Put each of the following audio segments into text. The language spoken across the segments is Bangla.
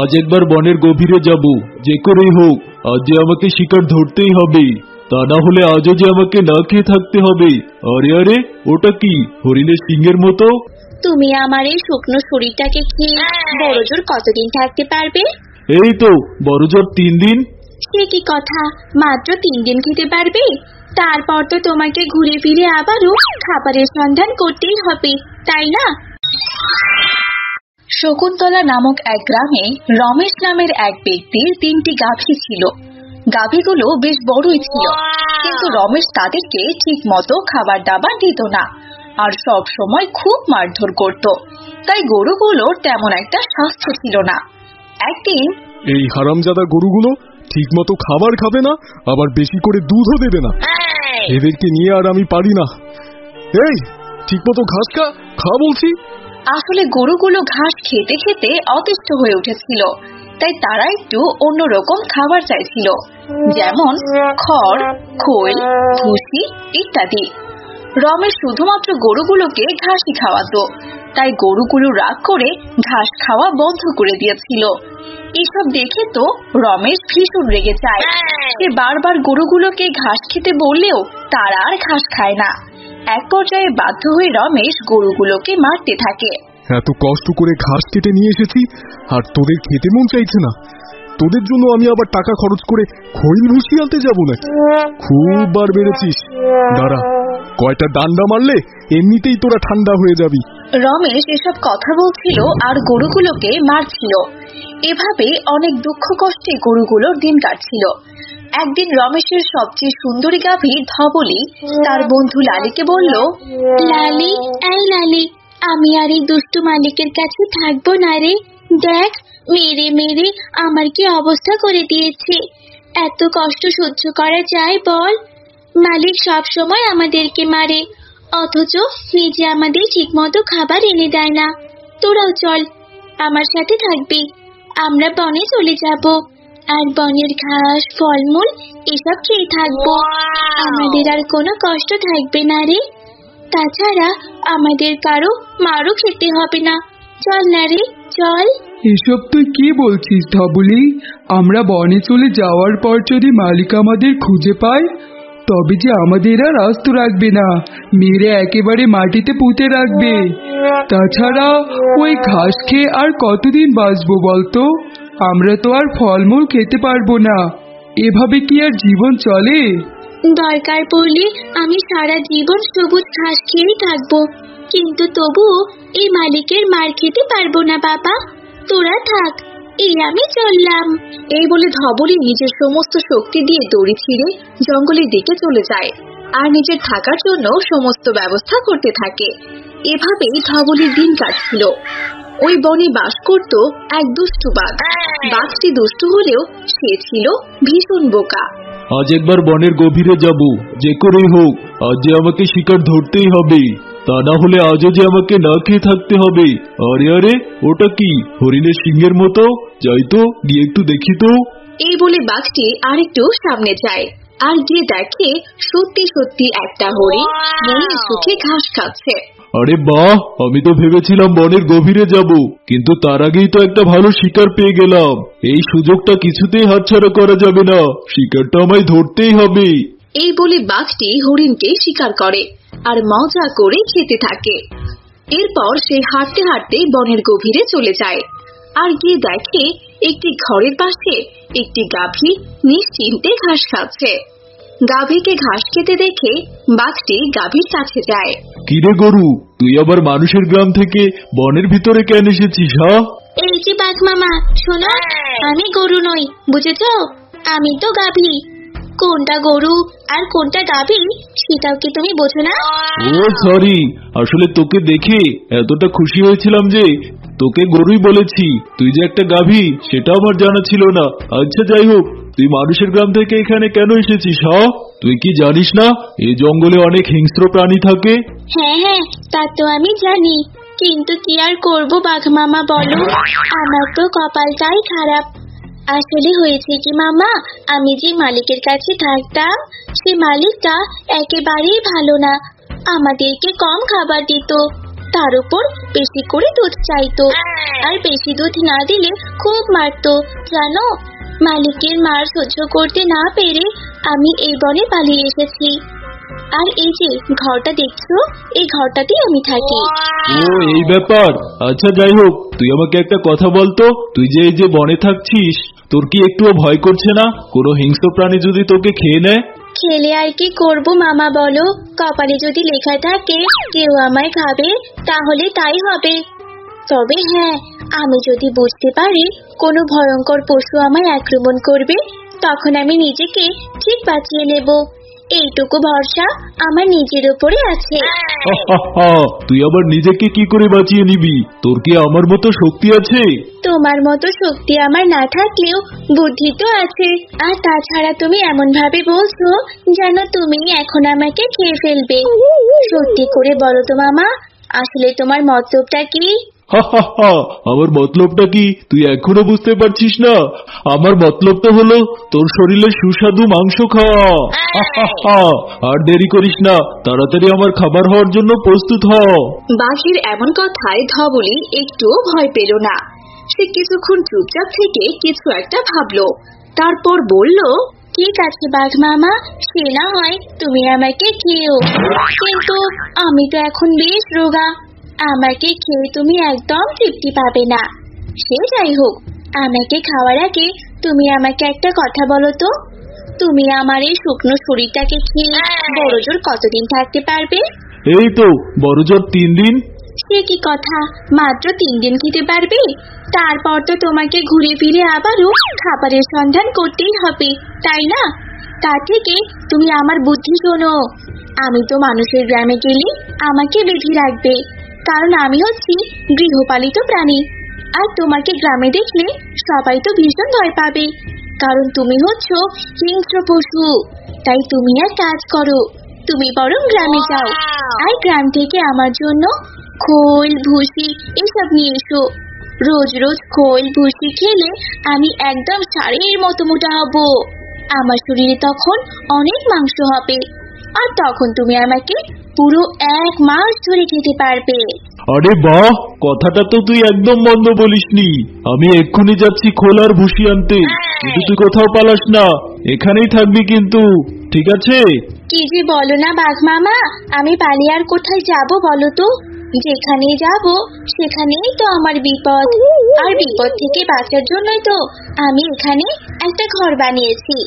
আজ একবার বনের গভীরে যাব, যে করেই হোক আজ যে আমাকে শিকার ধরতেই হবে, তা না হলে আজও যে আমাকে না খেয়ে থাকতে হবে। আরে আরে, ওটা কি হরিণের সিংহের মতো? তুমি আমার এই শুকনো শরীরটাকে খেয়ে বড় জোর কতদিন থাকতে পারবে? এই তো বড় জোর 3 দিন। সে কি কথা, মাত্র 3 দিন খেতে পারবে? তারপর তো তোমাকে ঘুরে ফিরে আবারও খাবারের সন্ধান করতেই হবে, তাই না? শকুন্তলা নামক এক গ্রামে রমেশ নামের এক ব্যক্তির 3টি গাভী ছিল। গাভীগুলো বেশ বড়ই ছিল, কিন্তু রমেশ তাদেরকে ঠিক মতো খাবার দাবার দিত না, আর সব সময় খুব মারধর করত। তাই গরুগুলোর তেমন একটা স্বাস্থ্য ছিল না। একদিন, এই হারামজাদা গরুগুলো ঠিক মতো খাবার খাবে না, আবার বেশি করে দুধও দেবে না। এদেরকে নিয়ে আর আমি পারি না। এই ঠিক মতো ঘাস খা বলছি। আসলে গরুগুলো ঘাস খেতে খেতে অতিষ্ঠ হয়ে উঠেছিল, তাই তারা একটু অন্যরকম খাবার চাইছিল, যেমন খড়, খোল, ভুসি ইত্যাদি। রমেশ শুধুমাত্র গরুগুলোকে ঘাসই খাওয়াতো, তাই গরুগুলো রাগ করে ঘাস খাওয়া বন্ধ করে দিয়েছিল। এসব দেখে তো রমেশ ভীষণ রেগে যায়। সে বারবার গরুগুলোকে ঘাস খেতে বললেও তারা আর ঘাস খায় না। এক পর্যায়ে বাধ্য হয়ে রমেশ গরুগুলোকে মারতে থাকে। এত কষ্ট করে ঘাস কেটে নিয়ে এসেছি, আর তোদের খেতে মন চাইছে না। তোদের জন্য আমি আবার টাকা খরচ করে খৈল ভুসি আনতে যাবো নাকি? খুব বার বেড়েছিস। দাঁড়া, কয়টা ডান্ডা মারলে এমনিতেই তোরা ঠান্ডা হয়ে যাবি। রমেশ এসব কথা বলছিল আর গরুগুলোকে মারছিল। এভাবে অনেক দুঃখ কষ্টে গরুগুলোর দিন কাটছিল। একদিন রমেশের সবচেয়ে সুন্দরী গাভী ধবলি তার বন্ধু লালিকে বলল, লালি, এই লালি, আমি আর এই দুষ্টু মালিকের কাছে থাকবো না রে। দেখ, মেরে মেরে আমার কি অবস্থা করে দিয়েছে। এত কষ্ট সহ্য করা যায় বল? মালিক সব সময় আমাদেরকে মারে, অথচ নিজে আমাদের ঠিক মতো খাবার এনে দেয় না। তোরাও চল, আমার সাথে থাকবি। আমরা বনে চলে যাব, আর বনের ঘাস, ফলমূল এসব খেয়ে থাকবো। আমাদের আর কোনো কষ্ট থাকবে না রে। তাছাড়া আমাদের কারো মারও খেতে হবে না। চল না রে, চল। এসব তুই কি বলছিস ধবলি? আমরা বনে চলে যাওয়ার পর যদি মালিক আমাদের খুঁজে পায়, তবে যে আমাদের আর আস্ত রাখবে না, মেরে একেবারে মাটিতে পুঁতে রাখবে। তাছাড়া ওই ঘাস খেয়ে আর কতদিন বাঁচবো বলতো? আমরা তো আর ফলমূল খেতে পারবো না। এভাবে কি আর জীবন চলে? দরকার পড়লে আমি সারা জীবন সবুজ ঘাস খেয়েই থাকবো, কিন্তু তবুও এই মালিকের মার খেতে পারবো না বাবা। তোরা থাক, এই আমি চললাম। এই বলে ধবলি নিজের সমস্ত শক্তি দিয়ে দড়ি ছিঁড়ে জঙ্গলের দিকে চলে যায়, আর নিজের থাকার জন্য সমস্ত ব্যবস্থা করতে থাকে। এভাবেই ধবলির দিন কাটছিল। ওই বনে বাস করত এক দুষ্টু বাঘ। বাঘটি দুষ্টু হলেও সে ছিল ভীষণ বোকা। আজ একবার বনের গভীরে যাব, যে করেই হোক আজ যে আমাকে শিকার ধরতেই হবে, তা না হলে আজও যে আমাকে না খেয়ে থাকতে হবে। আরে আরে, ওটা কি হরিণের সিংহের মতো? যাই তো, গিয়ে একটু দেখি তো। এই বলে বাঘটি আরেকটু সামনে যায়, আর গিয়ে দেখে সত্যি সত্যি একটা হরিণ মনের সুখে ঘাস খাচ্ছে। আরে বাহ, আমি তো ভেবেছিলাম বনের গভীরে যাব, কিন্তু তার আগেই তো একটা ভালো শিকার পেয়ে গেলাম। এই সুযোগটা কিছুতেই হাতছাড়া করা যাবে না, শিকারটা আমায় ধরতেই হবে। এই বলে বাঘটি হরিণকে শিকার করে আর মজা করে খেতে থাকে। এরপর সে হাঁটতে হাঁটতে বনের গভীরে চলে যায়, আর গিয়ে দেখে একটি ঘরের পাশে একটি গাভী নিশ্চিন্তে ঘাস খাচ্ছে। গাভীকে ঘাস খেতে দেখে বাঘটি গাভীর কাছে যায়। কিরে গরু, তুই আবার মানুষের গ্রাম থেকে বনের ভিতরে কেন এসেছিস? হ্যাঁ, এই যে বাঘ মামা, শোনো, আমি গরু নই, বুঝেছো? আমি তো গাভী। কোনটা গরু আর কোনটা গাভী সেটাও কি তুমি বোঝো না? ও সরি, আসলে তোকে দেখে এতটা খুশি হয়েছিলাম যে তোকে গরুই বলেছি। তুই যে একটা গাভী সেটা আমার জানা ছিল না। আচ্ছা যাই হোক, তুই মানুষের গ্রাম থেকে এখানে কেন এসেছিস? হ্যাঁ, তুই কি জানিস না এই জঙ্গলে অনেক হিংস্র প্রাণী থাকে? হ্যাঁ হ্যাঁ, তা তো আমি জানি, কিন্তু কি আর করবো বাঘ মামা বলো, আমার তো কপালটাই খারাপ। আসলে হয়েছে কি মামা, আমি যে মালিকের কাছে থাকতাম সে মালিকটা একেবারেই ভালো না, আমাদেরকে কম খাবার দিত। তার উপর বেশি করে দুধ চাইতো, আর বেশি দুধ না দিলে খুব মারতো জানো। মালিকের মার সহ্য করতে না পেরে আমি এই বনে পালিয়ে এসেছি। আর এই যে ঘরটা দেখছো, এই ঘরটাতেই আমি থাকি। ও এই ব্যাপার। আচ্ছা যাই হোক, তুই আমাকে একটা কথা বলতো, তুই যে এই যে বনে থাকছিস, তোর কি একটুও ভয় করছে না কোনো হিংস্র প্রাণী যদি তোকে খেয়ে নেয়? খেলে আর কি করব মামা বলো, কপালে যদি লেখা থাকে কেউ আমায় খাবে তাহলে তাই হবে। তবে হ্যাঁ, আমি যদি বুঝতে পারি কোনো ভয়ঙ্কর পশু আমায় আক্রমণ করবে, তখন আমি নিজেকে ঠিক বাঁচিয়ে নেব। এইটুকু ভরসা আমার নিজের উপরে আছে। তুই আবার নিজেকে কি করে বাঁচিয়ে নিবি? তোর কি আমার মতো শক্তি আছে? তোমার মতো শক্তি আমার না থাকলেও বুদ্ধি তো আছে। আর তাছাড়া তুমি এমন ভাবে বলছো যেন তুমি এখন আমাকে খেয়ে ফেলবে। সত্যি করে বলো তো মামা, আসলে তোমার মতলবটা কি? আমার মতলবটা কি তুই এখনো বুঝতে পারছিস না? আমার মতলবটা হলো তোর শরীরে সুস্বাদু মাংস খাওয়া। আর দেরি করিস না, তাড়াতাড়ি আমার খাবার হওয়ার জন্য প্রস্তুত হ। বাঘের এমন কথায় ধবলি একটুও ভয় পেল না। সে কিছুক্ষণ চুপচাপ থেকে কিছু একটা ভাবলো, তারপর বলল, ঠিক আছে বাঘ মামা, সে না হয় তুমি আমাকে খেও, কিন্তু আমি তো এখন বেশ রোগা, আমাকে খেয়ে তুমি একদম তৃপ্তি পাবে না। সে যাই হোক, আমাকে খাওয়ার আগে তুমি আমাকে একটা কথা বলো তো, তুমি আমার এই শুকনো শরীরটাকে খেয়ে বড়জোর কতদিন থাকতে পারবে? এই তো বড়জোর 3 দিন। সে কি কথা, মাত্র 3 দিন খেতে পারবে? তারপর তো তোমাকে ঘুরে ফিরে আবারও খাবারের সন্ধান করতেই হবে, তাই না? তার থেকে তুমি আমার বুদ্ধি শোনো। আমি তো মানুষের গ্রামে গেলে আমাকে বেঁধে রাখবে, কারণ আমি হচ্ছি গৃহপালিত প্রাণী। আর তোমাকে গ্রামে দেখলে সবাই তো ভীষণ ভয় পাবে, কারণ তুমি হচ্ছ হিংস্র পশু। তাই তুমি আর কাজ করো, তুমি বরং গ্রামে যাও, আর গ্রাম থেকে আমার জন্য খোল ভুসি এসব নিয়ে এসো। রোজ রোজ খোল ভুসি খেলে আমি একদম ষাঁড়ের মতো মোটা হব। আমার শরীরে তখন অনেক মাংস হবে, আর তখন তুমি আমাকে পুরো 1 মাস ধরে খেতে পারবে। আরে বাহ, কথাটা তো তুই একদম মন্দ বলিসনি। আমি এক্ষুনি যাচ্ছি খোল আর ভুসি আনতে, কিন্তু তুই কোথাও পালাস না, এখানেই থাকবি কিন্তু, ঠিক আছে? কি যে বলো না বাঘ মামা, আমি পালিয়ে আর কোথায় যাব বলো তো? যেখানেই যাব সেখানেই তো আমার বিপদ, আর বিপদ থেকে বাঁচার জন্যই তো আমি এখানে একটা ঘর বানিয়েছি।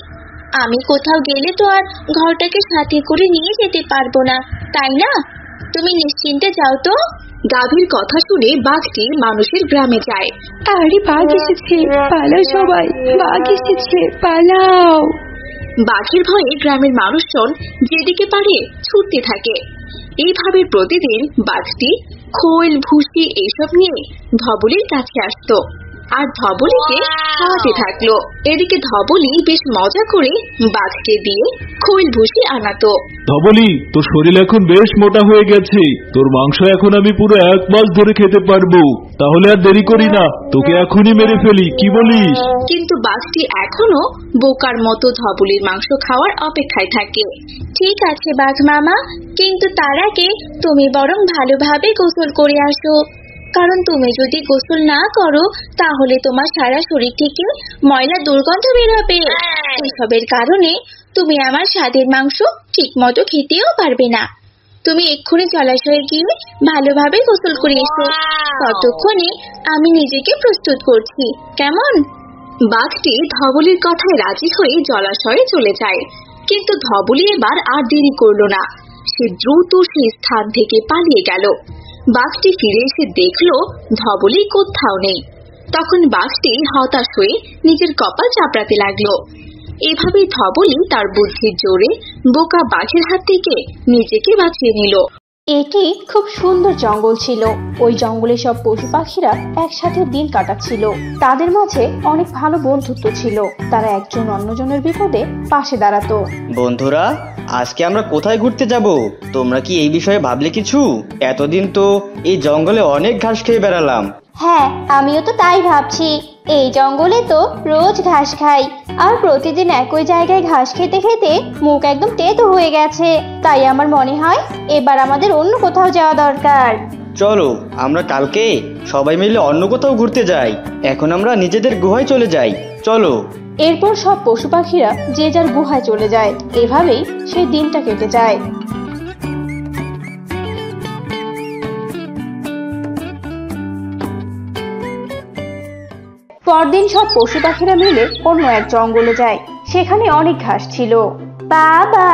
আমি কোথাও গেলে তো আর ঘরটাকে সাথে করে নিয়ে যেতে পারবো না, তাই না? তুমি নিশ্চিন্তে যাও তো। গাভীর কথা শুনে বাঘটি মানুষের গ্রামে যায়। আরে বাঘ এসেছে, পালাও সবাই, বাঘ এসেছে, পালাও। বাঘের ভয়ে গ্রামের মানুষজন যেদিকে পারে ছুটতে থাকে। এইভাবে প্রতিদিন বাঘটি খোল ভুসি এইসব নিয়ে ধবলির কাছে আসতো, আর ধবলিকে খাওয়াতে থাকলো। এদিকে ধবলি বেশ মজা করে বাঘকে দিয়ে খোল ভুসি আনাতো। ধবলি, তোর শরীর এখন বেশ মোটা হয়ে গেছে, তোর মাংস এখন আমি পুরো 1 মাস ধরে খেতে পারবো। তাহলে আর দেরি করি না, তোকে এখনই মেরে ফেলি, কি বলিস? কিন্তু বাঘটি এখনো বোকার মতো ধবলির মাংস খাওয়ার অপেক্ষায় থাকে। ঠিক আছে বাঘ মামা, কিন্তু তার আগে তুমি বরং ভালোভাবে গোসল করে আসো, কারণ তুমি যদি গোসল না করো তাহলে তোমার সারা শরীর থেকে ময়লা দুর্গন্ধ বের হবে। এসবের কারণে তুমি আমার স্বাদের মাংস ঠিক মতো খেতেও পারবে না। তুমি এক্ষুনি জলাশয়ে গিয়ে ভালোভাবে গোসল করে এসো, ততক্ষণে আমি নিজেকে প্রস্তুত করছি, কেমন? বাঘটি ধবলির কথায় রাজি হয়ে জলাশয়ে চলে যায়, কিন্তু ধবলি এবার আর দেরি করলো না। সে দ্রুত সেই স্থান থেকে পালিয়ে গেল। বাঘটি ফিরে এসে দেখলো ধবলি কোথাও নেই। তখন বাঘটি হতাশ হয়ে নিজের কপাল চাপড়াতে লাগলো। এভাবেই ধবলি তার বুদ্ধির জোরে বোকা বাঘের হাত থেকে নিজেকে বাঁচিয়ে নিল। এটি খুব সুন্দর জঙ্গল ছিল। ওই জঙ্গলে সব পশু পাখিরা একসাথে দিন কাটাচ্ছিল। তাদের মাঝে অনেক ভালো বন্ধুত্ব ছিল। তারা একজন অন্যজনের বিপদে পাশে দাঁড়াতো। বন্ধুরা, আজকে আমরা কোথায় ঘুরতে যাব? তোমরা কি এই বিষয়ে ভাবলে কিছু? এতদিন তো এই জঙ্গলে অনেক ঘাস খেয়ে বেড়ালাম। হ্যাঁ, আমিও তো তাই ভাবছি। এই জঙ্গলে তো রোজ ঘাস খাই, আর প্রতিদিন একই জায়গায় ঘাস খেতে খেতে মুখ একদম তেতো হয়ে গেছে। তাই আমার মনে হয় এবার আমাদের অন্য কোথাও যাওয়া দরকার। চলো আমরা কালকে সবাই মিলে অন্য কোথাও ঘুরতে যাই। এখন আমরা নিজেদের গুহায় চলে যাই, চলো। এরপর সব পশু পাখিরা যে যার গুহায় চলে যায়। এভাবেই সেই দিনটা কেটে যায়। পরদিন সব পশু পাখিরা মিলে অন্য এক জঙ্গলে যায়। সেখানে অনেক ঘাস ছিল। বাবা,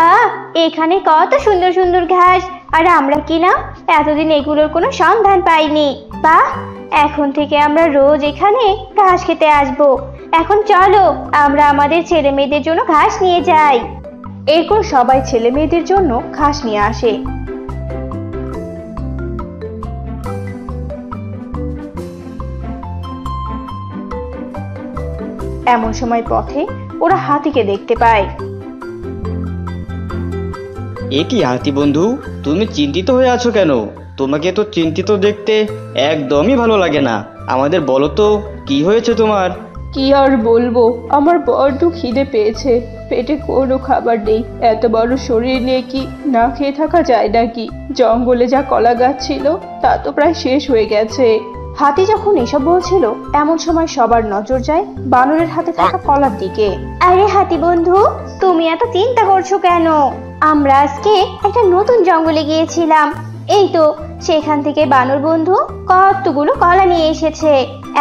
এখানে কত সুন্দর সুন্দর ঘাস, আর আমরা কিনা এতদিন এগুলোর কোনো সন্ধান পাইনি। বাহ, এখন থেকে আমরা রোজ এখানে ঘাস খেতে আসবো। এখন চলো আমরা আমাদের ছেলে মেয়েদের জন্য ঘাস নিয়ে যাই। এরপর সবাই ছেলে মেয়েদের জন্য ঘাস নিয়ে আসে। এমন সময় পথে ওরা হাতিকে দেখতে পায়। এ কি হাতি বন্ধু, তুমি চিন্তিত হয়ে আছো কেন? তোমাকে তো চিন্তিত দেখতে একদমই ভালো লাগে না। আমাদের বলো তো কি হয়েছে তোমার? কি আর বলবো, আমার বড্ড খিদে পেয়েছে। পেটে কোনো খাবার নেই। এত বড় শরীর নিয়ে কি না খেয়ে থাকা যায় নাকি? জঙ্গলে যা কলা গাছ ছিল তা তো প্রায় শেষ হয়ে গেছে। হাতি যখন এসব বলছিল এমন সময় সবার নজর যায় বানরের হাতে থাকা কলার দিকে। আরে হাতি বন্ধু, তুমি এত চিন্তা করছো কেন? আমরা আজকে একটা নতুন জঙ্গলে গিয়েছিলাম। এই তো সেখান থেকে বানর বন্ধু কতগুলো কলা নিয়ে এসেছে।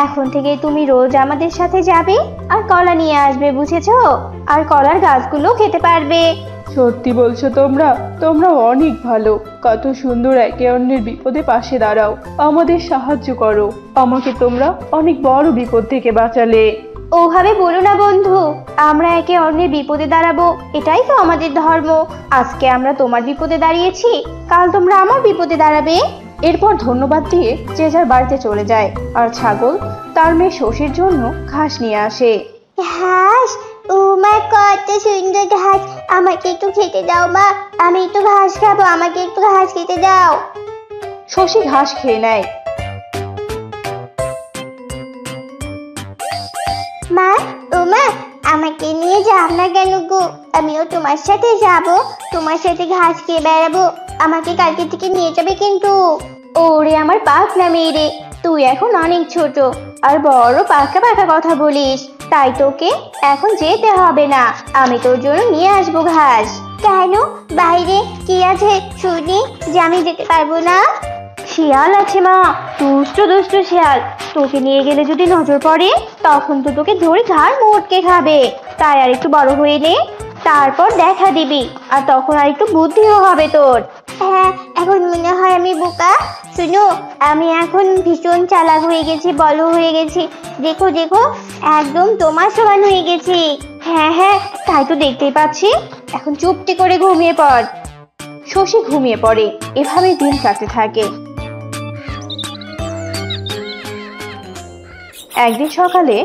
এখন থেকে তুমি রোজ আমাদের সাথে যাবে আর কলা নিয়ে আসবে, বুঝেছো? আর কলার গাছগুলো খেতে পারবে। সত্যি বলছো তোমরা? তোমরা অনেক ভালো। কত সুন্দর একে অন্যের বিপদে পাশে দাঁড়াও, আমাদের সাহায্য করো। আমাকে তোমরা অনেক বড় বিপদ থেকে বাঁচালে। ওভাবে বলো না বন্ধু, আমরা একে অন্যের বিপদে দাঁড়াবো, এটাই তো আমাদের ধর্ম। আজকে আমরা তোমার বিপদে দাঁড়িয়েছি, কাল তোমরা আমার বিপদে দাঁড়াবে। এরপর ধন্যবাদ দিয়ে যে যার বাড়িতে চলে যায়। আর ছাগল তার মেয়ে শশীর জন্য ঘাস নিয়ে আসে। ঘাস? ও মা, কত সুন্দর ঘাস! আমাকে একটু খেতে দাও মা, আমি একটু ঘাস খাবো, আমাকে একটু ঘাস খেতে দাও। শশী ঘাস খেয়ে নেয়। মা, ও মা, আমাকে নিয়ে যাও না কেন গো? আমিও তোমার সাথে যাব, তোমার সাথে ঘাস খেয়ে বেড়াবো। আমাকে কালকে থেকে নিয়ে যাবে কিন্তু। ওরে আমার পাখনা মেয়ে রে, তুই এখন অনেক ছোট আর বড় পাকা পাকা কথা বলিস, তাই তোকে এখন যেতে হবে না। আমি তোর জন্য নিয়ে আসবো ঘাস। কেন? বাইরে কি আছে শুনি যে আমি যেতে পারবো না? শিয়াল আছে মা, দুষ্ট দুষ্ট শিয়াল। তোকে নিয়ে গেলে যদি নজর পড়ে তখন তো তোকে ধরে ঘাড় মোটকে খাবে। তাই আর একটু বড় হয়ে নে, তারপর দেখা দিবি, আর তখন আর একটু বুদ্ধিও হবে তোর। হ্যাঁ, এখন মনে হয় আমি বোকা। শুনো, আমি এখন ভীষণ চালাক হয়ে গেছি, বড় হয়ে গেছি। দেখো দেখো, একদম তোমার সমান হয়ে গেছি। হ্যাঁ হ্যাঁ, তাই তো দেখতেই পাচ্ছি। এখন চুপটি করে ঘুমিয়ে পড়। শশী ঘুমিয়ে পড়ে। এভাবে দিন কাটতে থাকে। একদিন সকালে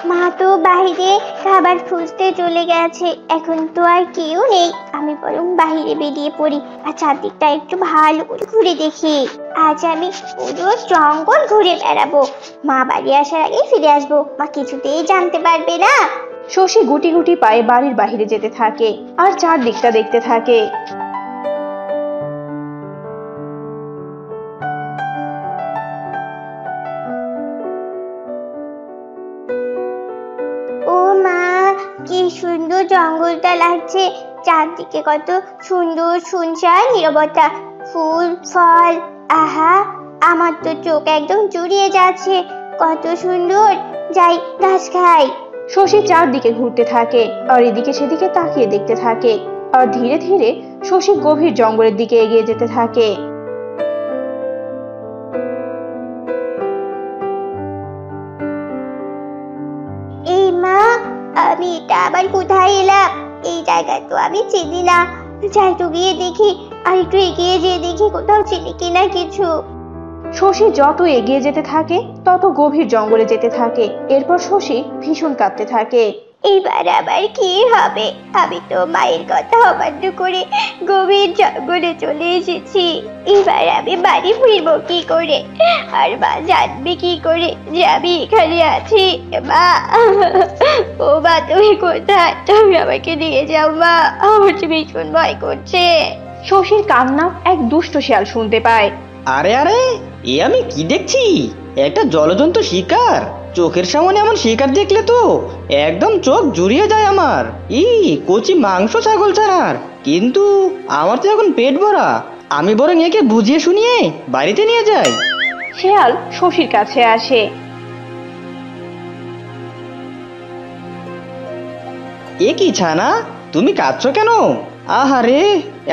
মা তো বাইরে খাবার খুঁজতে চলে গেছে, এখন তো আর কেউ নেই। আমি বরং বাইরে বেরিয়ে পড়ি আর চারদিকটা একটু ভালো করে ঘুরে দেখি। আজ আমি পুরো জঙ্গল ঘুরে বেড়াবো। মা বাড়ি আসার আগে ফিরে আসবো, মা কিছুতেই জানতে পারবে না। শশী গুটি গুটি পায়ে বাড়ির বাইরে যেতে থাকে আর চারদিকটা দেখতে থাকে। ও মা, কি সুন্দর জঙ্গলটা লাগছে। চারদিকে কত সুন্দর শুনশান নীরবতা, ফুল ফল। আহা, আমার তো চোখ একদম জুড়িয়ে যাচ্ছে। কত সুন্দর। যাই ঘাস খাই। শশী চারদিকে ঘুরতে থাকে আর এদিকে সেদিকে তাকিয়ে দেখতে থাকে। আর ধীরে ধীরে শশী গভীর জঙ্গলের দিকে এগিয়ে যেতে থাকে। এই মা, আমি এটা আবার কোথায় এলাম? এই জায়গা তো আমি চিনি না। যাই তো গিয়ে দেখি, আর একটু এগিয়ে যেয়ে দেখি কোথাও চিনি কিনা কিছু। শশী যত এগিয়ে যেতে থাকে তত গভীর জঙ্গলে যেতে থাকে। এরপর শশী ভীষণ কাঁদতে থাকে। এবার আবার কি হবে? আমি তো মায়ের কথা অমান্য করে গভীর জঙ্গলে চলে এসেছি। এবার আমি বাড়ি ফিরবো কি করে? আর মা জানবে কি করে যে আমি এখানে আছি? মা, ও মা, তুমি কোথায়? তুমি আমাকে নিয়ে যাও মা, আমার যে ভীষণ ভয় করছে। শশীর কান্না এক দুষ্ট শিয়াল শুনতে পায়। আরে আরে, এ আমি কি দেখছি? একটা জলজন্ত শিকার। চোখের সামনে এমন শিকার দেখলে তো একদম চোখ জুড়িয়ে যায় আমার। কচি মাংস ছাগল ছাড়ার, কিন্তু আমার তো এখন পেট ভরা। আমি বরং একে বুঝিয়ে শুনিয়ে বাড়িতে নিয়ে যাই। শিয়াল শশীর কাছে আসে। এ কি ছানা, তুমি কাঁদছো কেন? আহারে,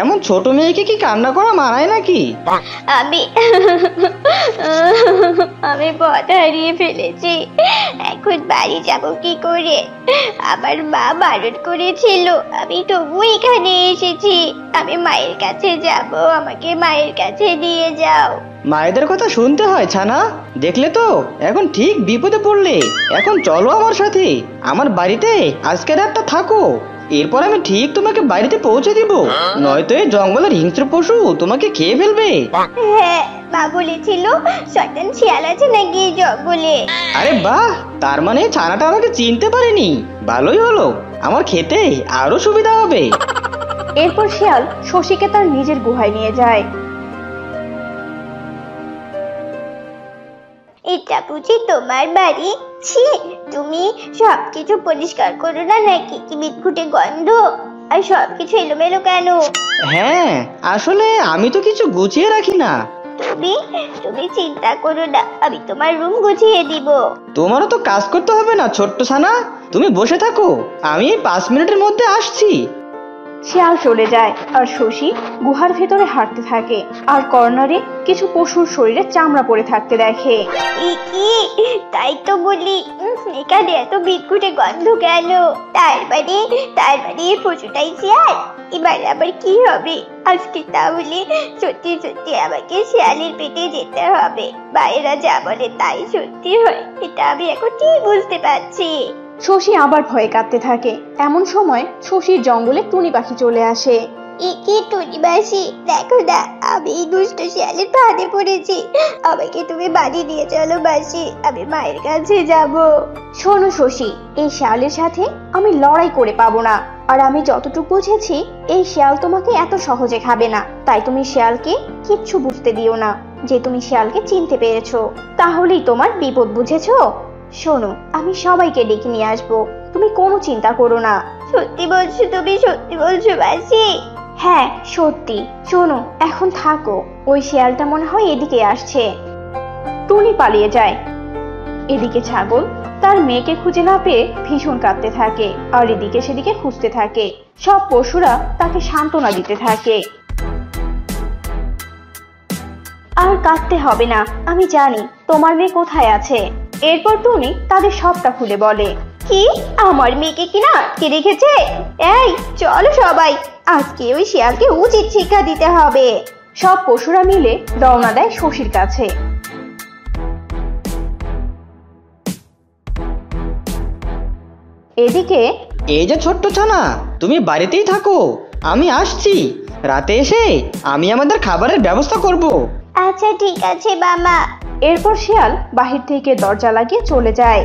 এমন ছোট মেয়েকে কি কান্না করা মানায় নাকি? আমি পথ হারিয়ে ফেলেছি, এখন বাড়ি যাব কি করে? আমার মা বারণ করেছিল, আমি তবু এখানে এসেছি। আমি মায়ের কাছে যাব, আমাকে মায়ের কাছে নিয়ে যাও। মায়েদের কথা শুনতে হয় ছানা, দেখলে তো এখন ঠিক বিপদে পড়লে। এখন চলো আমার সাথে, আমার বাড়িতে আজকে রাতটা থাকো, এরপর আমি ঠিক তোমাকে বাড়িতে পৌঁছে দিব, নয়তো এই জঙ্গলের হিংস্র পশু তোমাকে খেয়ে ফেলবে। হ্যাঁ, মা বলেছিল শয়তান শিয়াল আছে নাকি এই জঙ্গলে। আরে বাহ, তার মানে ছানাটা আমাকে চিনতে পারেনি। ভালোই হলো, আমার খেতে আরো সুবিধা হবে। এরপর শিয়াল শশীকে তার নিজের গুহায় নিয়ে যায়। এটা বুঝি তোমার বাড়ি? ছি, তুমি সবকিছু পরিষ্কার করো না নাকি? কি বিটকুটে গন্ধ, আর সবকিছু এলোমেলো কেন? হ্যাঁ, আসলে আমি তো কিছু গুছিয়ে রাখি না। তুমি চিন্তা করো না, আমি তোমার রুম গুছিয়ে দিব। তোমারও তো কাজ করতে হবে না ছোট্ট ছানা, তুমি বসে থাকো, আমি 5 মিনিটের মধ্যে আসছি। শিয়াল চলে যায় আর শশী গুহার ভেতরে হাঁটতে থাকে আর কর্নারে কিছু পশুর শরীরে চামড়া পড়ে থাকতে দেখে। কি, তাই তো বলি, এখানে এত বিটকুটে গন্ধ কেন? তার মানে এই পশুটাই শিয়াল। এবার আবার কি হবে? আজকে তাহলে সত্যি সত্যি আমাকে শিয়ালের পেটে যেতে হবে। বাইরা যা বলে তাই সত্যি হয়, এটা আমি এখন ঠিক বুঝতে পারছি। শশী আবার ভয়ে কাঁদতে থাকে। এমন সময় শশীর জঙ্গলে টুনি পাখি চলে আসে। কি টুনি মাসি, দেখো না, আমি এই দুষ্ট শিয়ালের ফাঁদে পড়েছি। আমাকে তুমি বাড়ি নিয়ে চলো মাসি, আমি মায়ের কাছে যাব। শোনো শশী, এই শিয়ালের সাথে আমি লড়াই করে পাবো না, আর আমি যতটুকু বুঝেছি এই শিয়াল তোমাকে এত সহজে খাবে না। তাই তুমি শিয়ালকে কিচ্ছু বুঝতে দিও না যে তুমি শিয়ালকে চিনতে পেরেছো, তাহলেই তোমার বিপদ, বুঝেছো? শোনো, আমি সবাইকে ডেকে নিয়ে আসবো, তুমি কোনো চিন্তা করো না। সত্যি বলছো তুমি? সত্যি বলছো মাসি? হ্যাঁ সত্যি। শোনো, এখন থাকো, ওই শিয়ালটা মনে হয় এদিকে আসছে। টুনি পালিয়ে যায়। এদিকে ছাগল তার মেয়েকে খুঁজে না পেয়ে ভীষণ কাঁদতে থাকে আর এদিকে সেদিকে খুঁজতে থাকে। সব পশুরা তাকে সান্ত্বনা দিতে থাকে। আর কাঁদতে হবে না, আমি জানি তোমার মেয়ে কোথায় আছে। এরপর টুনি তাদের সবটা খুলে বলে। কি, আমার মেয়েকে কিনা আটকে রেখেছে? এই চলো সবাই, আজকে ওই শিয়ালকে উচিত শিক্ষা দিতে হবে। সব পশুরা মিলে রওনা দেয় শশীর কাছে। এদিকে, এই যে ছোট্ট ছানা, তুমি বাড়িতেই থাকো, আমি আসছি। রাতে এসে আমি আমাদের খাবারের ব্যবস্থা করব। আচ্ছা ঠিক আছে মামা। এরপর শিয়াল বাহির থেকে দরজা লাগিয়ে চলে যায়।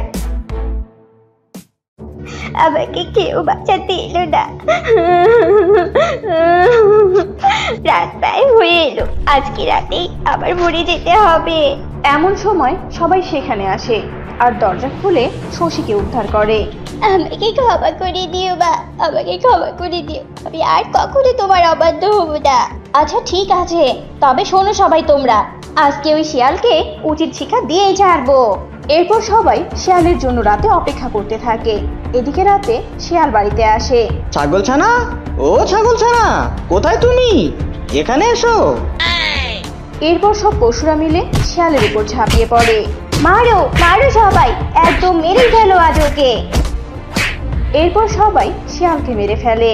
আমাকে কেউ বাঁচাতে এলো না, রাত প্রায় হয়ে এলো, আজকে রাতেই আবার মরে যেতে হবে। এমন সময় সবাই সেখানে আসে আর দরজা খুলে শশীকে উদ্ধার করে। আমাকে ক্ষমা করে দিও মা, আমাকে ক্ষমা করে দিও, আমি আর কখনো তোমার অবাধ্য হব না। আচ্ছা ঠিক আছে, তবে শোনো সবাই তোমরা, আজকে ওই শিয়ালকে উচিত শিক্ষা দিয়েই ছাড়বো। এরপর সবাই শিয়ালের জন্য রাতে অপেক্ষা করতে থাকে। এদিকে রাতে শিয়াল বাড়িতে আসে। ছাগল ছানা, ও ছাগল ছানা, কোথায় তুমি? এখানে এসো। এরপর সব পশুরা মিলে শিয়ালের উপর ঝাঁপিয়ে পড়ে। মারো মারো সবাই, একদম মেরে ফেলো আজ ওকে। এরপর সবাই শিয়ালকে মেরে ফেলে।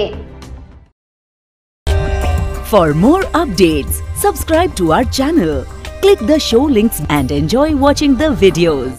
For more updates, subscribe to our channel, click the show links and enjoy watching the videos.